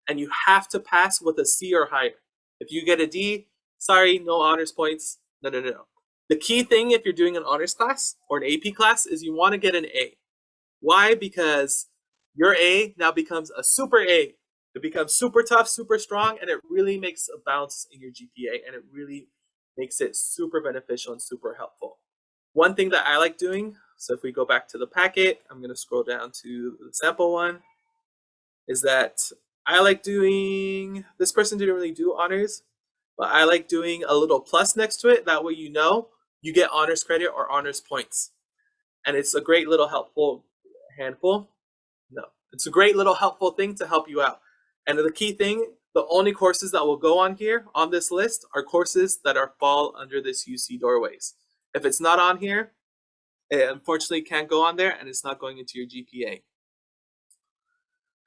And you have to pass with a C or higher. If you get a D, sorry, no honors points. No. The key thing if you're doing an honors class or an AP class is you want to get an A. Why? Because your A now becomes a super A. It becomes super tough, super strong, and it really makes a bounce in your GPA, and it really makes it super beneficial and super helpful. One thing that I like doing, so if we go back to the packet, I'm going to scroll down to the sample one, is that I like doing, this person didn't really do honors, but I like doing a little plus next to it. That way you know you get honors credit or honors points. And it's a great little helpful handful. No, it's a great little helpful thing to help you out. And the key thing, the only courses that will go on here on this list are courses that fall under this UC Doorways. If it's not on here, it unfortunately can't go on there, and it's not going into your GPA.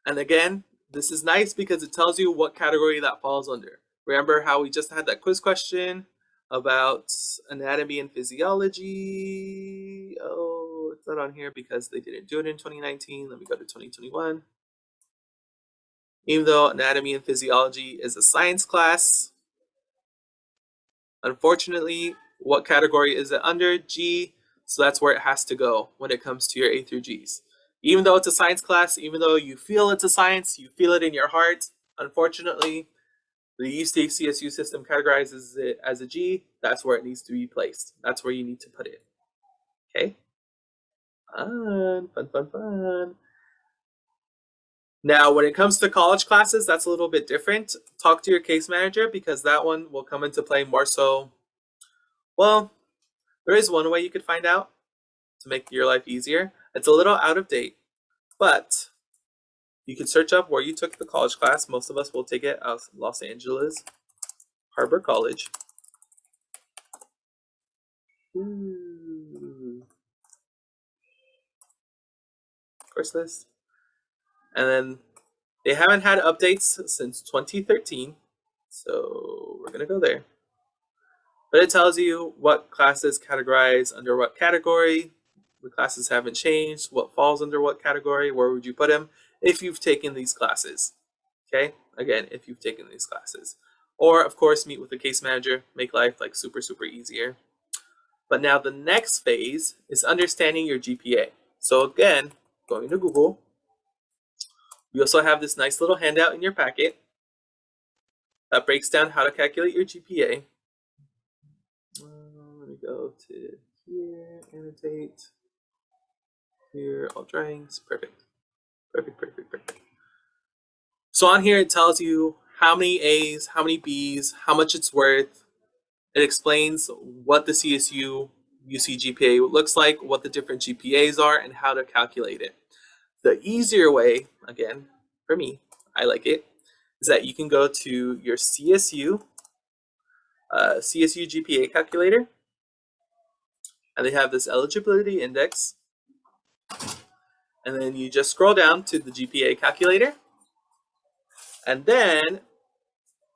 And again, this is nice because it tells you what category that falls under. Remember how we just had that quiz question about anatomy and physiology? Oh, it's not on here because they didn't do it in 2019. Let me go to 2021. Even though anatomy and physiology is a science class, unfortunately, what category is it under? G, so that's where it has to go when it comes to your A through Gs. Even though it's a science class, even though you feel it's a science, you feel it in your heart, unfortunately, the UC CSU system categorizes it as a G. That's where it needs to be placed. That's where you need to put it. Okay? Fun. Now, when it comes to college classes, that's a little bit different. Talk to your case manager because that one will come into play more so. Well, there is one way you could find out to make your life easier. It's a little out of date, but you can search up where you took the college class. Most of us will take it at Los Angeles Harbor College. Course list. And then they haven't had updates since 2013, so we're gonna go there. But it tells you what classes categorize under what category. The classes haven't changed. What falls under what category? Where would you put them if you've taken these classes? Okay, again, if you've taken these classes. Or, of course, meet with the case manager, make life like super easier. But now the next phase is understanding your GPA. So again, going to Google, we also have this nice little handout in your packet that breaks down how to calculate your GPA. Let me go to here, annotate. Here, all drawings, perfect. So on here, it tells you how many A's, how many B's, how much it's worth. It explains what the CSU UC GPA looks like, what the different GPAs are, and how to calculate it. The easier way, again, for me, I like it, is that you can go to your CSU GPA calculator, and they have this eligibility index, and then you just scroll down to the GPA calculator, and then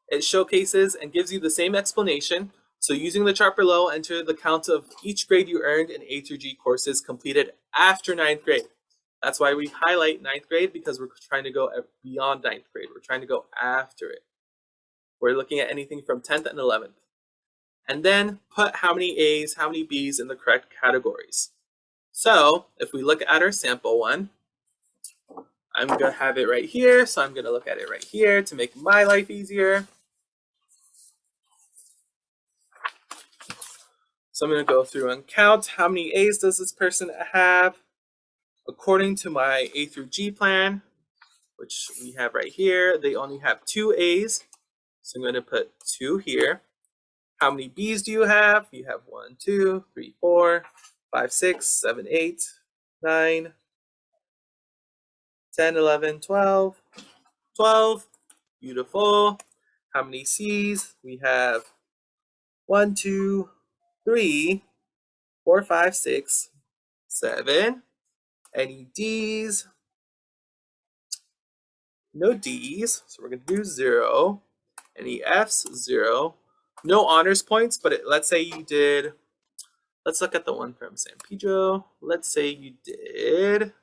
it showcases and gives you the same explanation. So using the chart below, enter the count of each grade you earned in A through G courses completed after 9th grade. That's why we highlight 9th grade, because we're trying to go beyond 9th grade. We're trying to go after it. We're looking at anything from 10th and 11th. And then put how many A's, how many B's in the correct categories. So if we look at our sample one, I'm going to have it right here. So I'm going to look at it right here to make my life easier. So I'm going to go through and count how many A's does this person have according to my A through G plan, which we have right here. They only have 2 A's. So I'm going to put 2 here. How many B's do you have? You have 1, 2, 3, 4, 5, 6, 7, 8, 9, 10, 11, 12. 12. Beautiful. How many C's? We have 1, 2, 3, 4, 5, 6, 7. Any D's? No D's. So we're going to do 0. Any F's? 0. No honors points, but let's say you did, let's look at the one from San Pedro. Let's say you did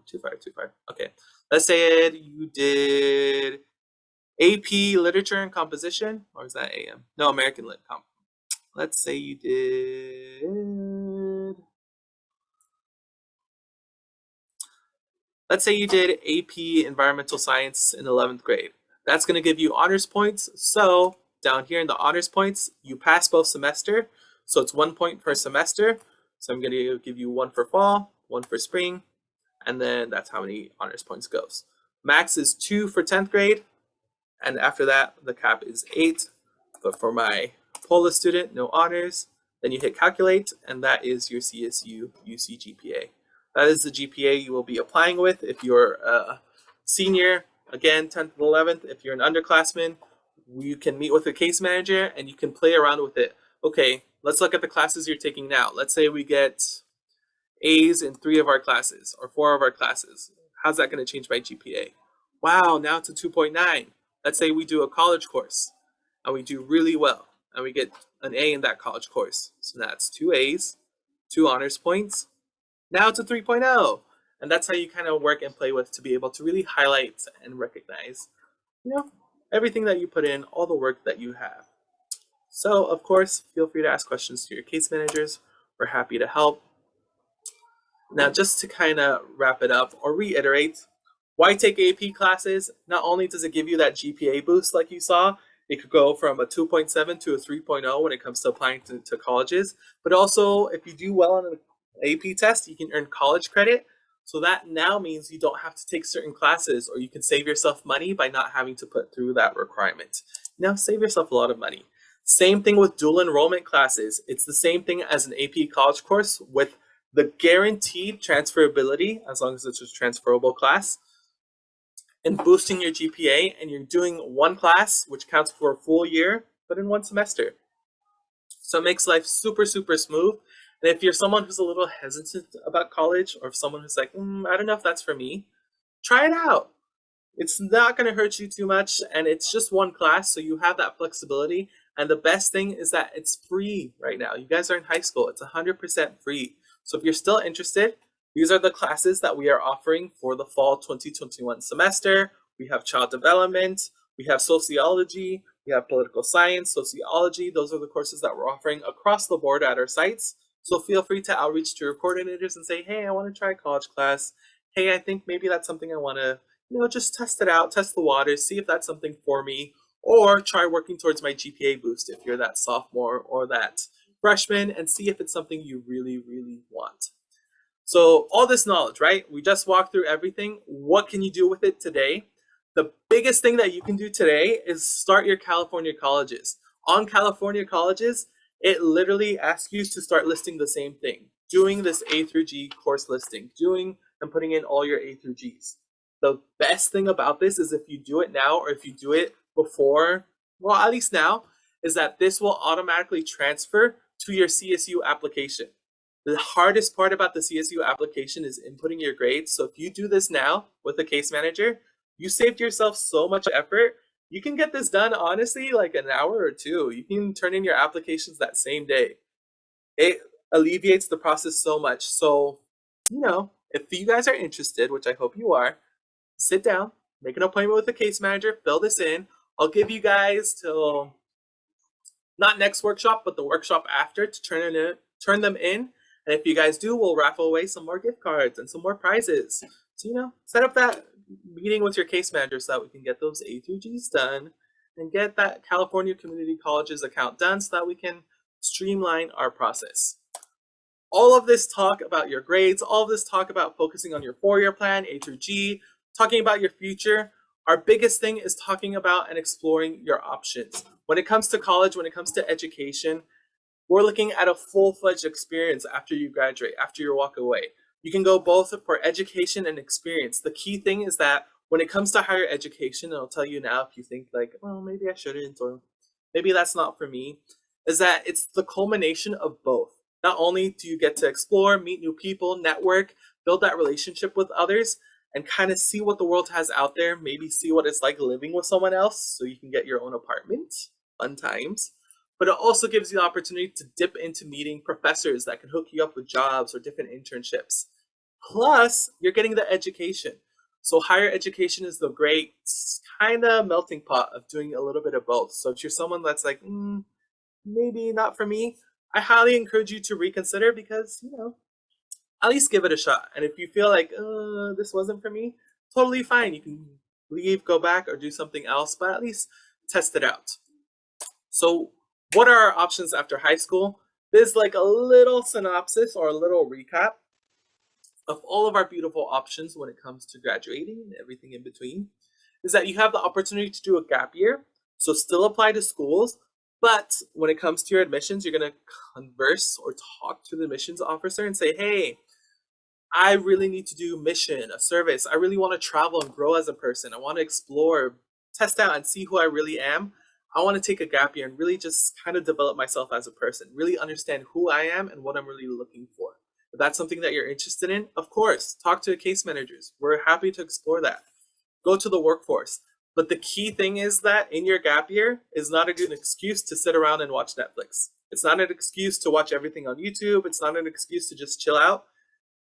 Too far, too far. Okay. Let's say you did AP Literature and Composition, or is that AM? No, American Lit Comp. Let's say you did. Let's say you did AP Environmental Science in 11th grade. That's going to give you honors points. So down here in the honors points, you pass both semester. So it's 1 point per semester. So I'm going to give you 1 for fall, 1 for spring, and then that's how many honors points goes. Max is 2 for 10th grade, and after that, the cap is 8. But for my POLA student, no honors. Then you hit calculate, and that is your CSU UC GPA. That is the GPA you will be applying with if you're a senior, again, 10th and 11th. If you're an underclassman, you can meet with a case manager and you can play around with it. Okay, let's look at the classes you're taking now. Let's say we get A's in 3 of our classes or 4 of our classes. How's that going to change my GPA? Wow, now it's a 2.9. Let's say we do a college course and we do really well and we get an A in that college course. So that's 2 A's, 2 honors points. Now it's a 3.0. And that's how you kind of work and play with to be able to really highlight and recognize, everything that you put in, all the work that you have. So, of course, feel free to ask questions to your case managers. We're happy to help. Now, just to kind of wrap it up or reiterate, why take AP classes? Not only does it give you that GPA boost like you saw, it could go from a 2.7 to a 3.0 when it comes to applying to colleges, but also if you do well on an AP test, you can earn college credit. So that now means you don't have to take certain classes, or you can save yourself money by not having to put through that requirement. Now save yourself a lot of money. Same thing with dual enrollment classes. It's the same thing as an AP college course with the guaranteed transferability, as long as it's a transferable class, and boosting your GPA, and you're doing one class, which counts for a full year, but in one semester. So it makes life super, super smooth. And if you're someone who's a little hesitant about college, or if someone who's like, I don't know if that's for me, try it out. It's not going to hurt you too much, and it's just one class, so you have that flexibility. And the best thing is that it's free right now. You guys are in high school. It's 100% free. So if you're still interested, these are the classes that we are offering for the fall 2021 semester. We have child development, we have sociology, we have political science, sociology. Those are the courses that we're offering across the board at our sites. So feel free to outreach to your coordinators and say, hey, I want to try a college class. Hey, I think maybe that's something I want to, just test it out, test the waters, see if that's something for me, or try working towards my GPA boost if you're that sophomore or that freshman, and see if it's something you really, really want. So all this knowledge, right? We just walked through everything. What can you do with it today? The biggest thing that you can do today is start your California colleges. On California colleges, it literally asks you to start listing the same thing, doing this A through G course listing, doing and putting in all your A through Gs. The best thing about this is if you do it now, or if you do it before, well, at least now, is that this will automatically transfer to your CSU application. The hardest part about the CSU application is inputting your grades. So if you do this now with a case manager, you saved yourself so much effort. You can get this done, honestly, like an hour or 2. You can turn in your applications that same day. It alleviates the process so much. So, if you guys are interested, which I hope you are, sit down, make an appointment with a case manager, fill this in. I'll give you guys till not next workshop, but the workshop after to turn them in. And if you guys do, we'll raffle away some more gift cards and some more prizes. So, set up that meeting with your case manager so that we can get those A through Gs done and get that California Community Colleges account done so that we can streamline our process. All of this talk about your grades, all of this talk about focusing on your 4-year plan, A through G, talking about your future, our biggest thing is talking about and exploring your options. When it comes to college, when it comes to education, we're looking at a full-fledged experience after you graduate, after you walk away. You can go both for education and experience. The key thing is that when it comes to higher education, and I'll tell you now if you think like, well, maybe I shouldn't, or maybe that's not for me, is that it's the culmination of both. Not only do you get to explore, meet new people, network, build that relationship with others, and kind of see what the world has out there, maybe see what it's like living with someone else so you can get your own apartment, fun times. But it also gives you the opportunity to dip into meeting professors that can hook you up with jobs or different internships. Plus, you're getting the education. So higher education is the great kind of melting pot of doing a little bit of both. So if you're someone that's like, maybe not for me, I highly encourage you to reconsider because, at least give it a shot. And if you feel like, this wasn't for me, totally fine. You can leave, go back, or do something else, but at least test it out. So, what are our options after high school? There's like a little synopsis or a little recap of all of our beautiful options when it comes to graduating and everything in between. Is that you have the opportunity to do a gap year, so still apply to schools, but when it comes to your admissions, you're going to converse or talk to the admissions officer and say, hey, I really need to do mission, a service. I really want to travel and grow as a person. I want to explore, test out, and see who I really am. I want to take a gap year and really just kind of develop myself as a person, really understand who I am and what I'm really looking for. If that's something that you're interested in, of course, talk to case managers. We're happy to explore that. Go to the workforce. But the key thing is that in your gap year is not a good excuse to sit around and watch Netflix. It's not an excuse to watch everything on YouTube. It's not an excuse to just chill out.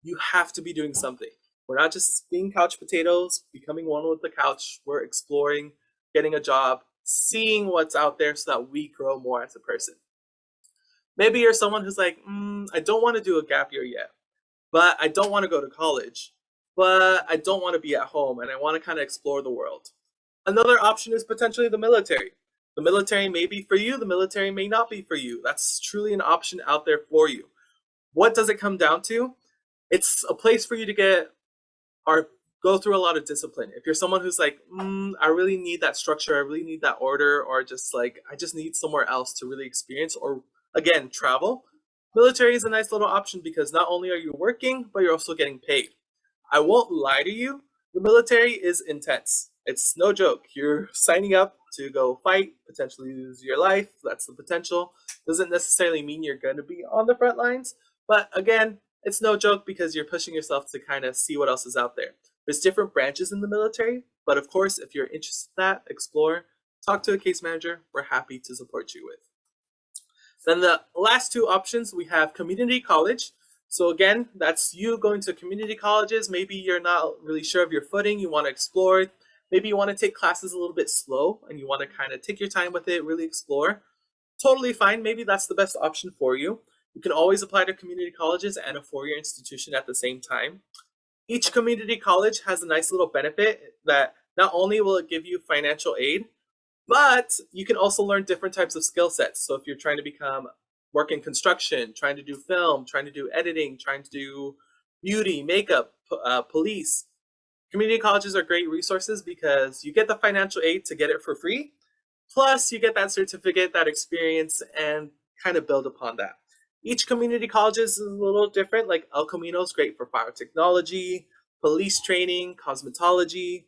You have to be doing something. We're not just being couch potatoes, becoming one with the couch. We're exploring, getting a job, seeing what's out there so that we grow more as a person. Maybe you're someone who's like, I don't want to do a gap year yet, but I don't want to go to college, but I don't want to be at home and I want to kind of explore the world. Another option is potentially the military. The military may be for you, the military may not be for you. That's truly an option out there for you. What does it come down to? It's a place for you to get or go through a lot of discipline. If you're someone who's like, I really need that structure, I really need that order, or just like, I just need somewhere else to really experience or again, travel, military is a nice little option because not only are you working, but you're also getting paid. I won't lie to you, the military is intense. It's no joke. You're signing up to go fight, potentially lose your life. That's the potential. Doesn't necessarily mean you're going to be on the front lines, but again, it's no joke because you're pushing yourself to kind of see what else is out there. There's different branches in the military, but of course, if you're interested in that, explore, talk to a case manager. We're happy to support you with. Then the last two options, we have community college. So again, that's you going to community colleges. Maybe you're not really sure of your footing. You want to explore. Maybe you want to take classes a little bit slow and you want to kind of take your time with it, really explore. Totally fine. Maybe that's the best option for you. You can always apply to community colleges and a four-year institution at the same time. Each community college has a nice little benefit that not only will it give you financial aid, but you can also learn different types of skill sets. So if you're trying to work in construction, trying to do film, trying to do editing, trying to do beauty, makeup, police, community colleges are great resources because you get the financial aid to get it for free. Plus, you get that certificate, that experience, and kind of build upon that. Each community college is a little different. Like El Camino is great for biotechnology, police training, cosmetology.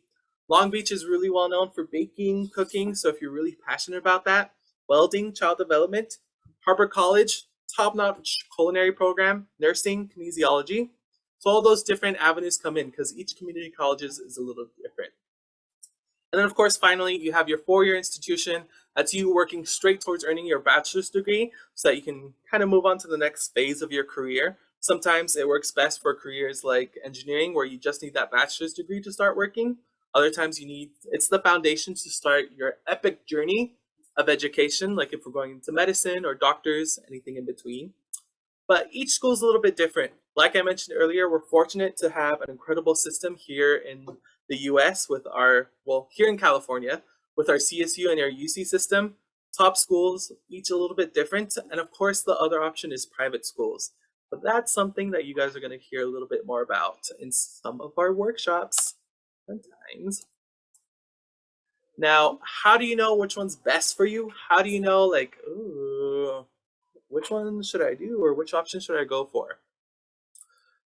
Long Beach is really well known for baking, cooking. So if you're really passionate about that, welding, child development. Harbor College, top-notch culinary program, nursing, kinesiology. So all those different avenues come in because each community colleges is a little different. And then, of course, finally, you have your four-year institution. That's you working straight towards earning your bachelor's degree so that you can kind of move on to the next phase of your career. Sometimes it works best for careers like engineering where you just need that bachelor's degree to start working. Other times it's the foundation to start your epic journey of education, like if we're going into medicine or doctors, anything in between. But each school is a little bit different. Like I mentioned earlier, we're fortunate to have an incredible system here in the US with here in California, with our CSU and our UC system. Top schools, each a little bit different. And of course, the other option is private schools. But that's something that you guys are going to hear a little bit more about in some of our workshops sometimes. Now, how do you know which one's best for you? How do you know, like, ooh, which one should I do or which option should I go for?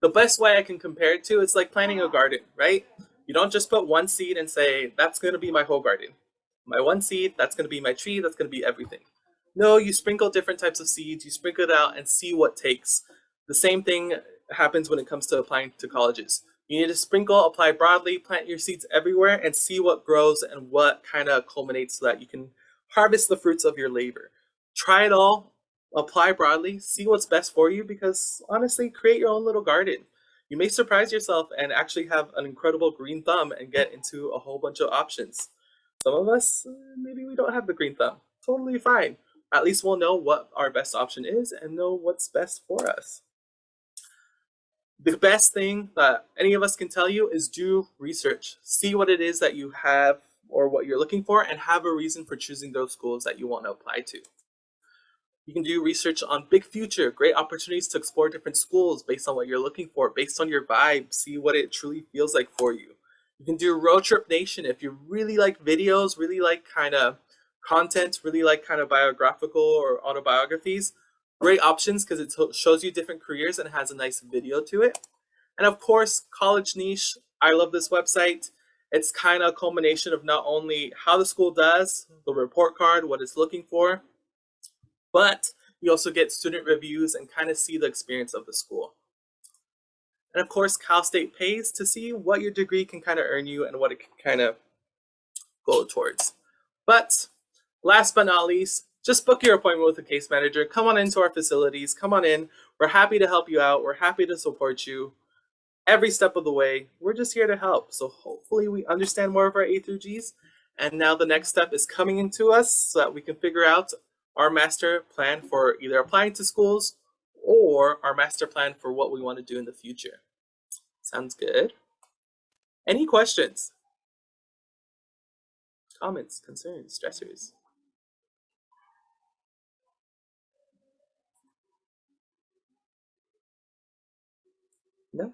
The best way I can compare it to, it's like planting a garden, right? You don't just put one seed and say, that's going to be my whole garden. My one seed, that's going to be my tree, that's going to be everything. No, you sprinkle different types of seeds, you sprinkle it out and see what takes. The same thing happens when it comes to applying to colleges. You need to sprinkle, apply broadly, plant your seeds everywhere, and see what grows and what kind of culminates so that you can harvest the fruits of your labor. Try it all, apply broadly, see what's best for you because honestly, create your own little garden. you may surprise yourself and actually have an incredible green thumb and get into a whole bunch of options. Some of us, maybe we don't have the green thumb. Totally fine. At least we'll know what our best option is and know what's best for us. The best thing that any of us can tell you is do research. See what it is that you have or what you're looking for, and have a reason for choosing those schools that you want to apply to. You can do research on Big Future, great opportunities to explore different schools based on what you're looking for, based on your vibe, see what it truly feels like for you. You can do Road Trip Nation if you really like videos, really like kind of content, really like kind of biographical or autobiographies. Great options because it shows you different careers and has a nice video to it. And of course, College Niche. I love this website. It's kind of a culmination of not only how the school does, the report card, what it's looking for, but you also get student reviews and kind of see the experience of the school. And of course, Cal State Pays to see what your degree can kind of earn you and what it can kind of go towards. But last but not least, just book your appointment with a case manager. Come on into our facilities. Come on in. We're happy to help you out. We're happy to support you every step of the way. We're just here to help. So hopefully we understand more of our A through Gs. And now the next step is coming into us so that we can figure out our master plan for either applying to schools or our master plan for what we want to do in the future. Sounds good? Any questions? Comments, concerns, stressors? No?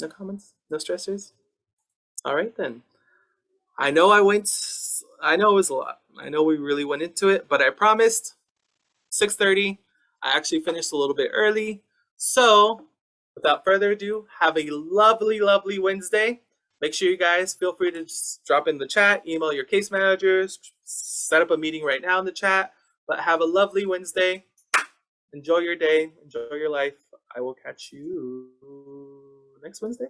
No comments? No stressors? All right then. I know it was a lot. I know we really went into it, but I promised 6:30. I actually finished a little bit early. So without further ado, have a lovely, lovely Wednesday. Make sure you guys feel free to just drop in the chat, email your case managers, set up a meeting right now in the chat. But have a lovely Wednesday. Enjoy your day. Enjoy your life. I will catch you next Wednesday.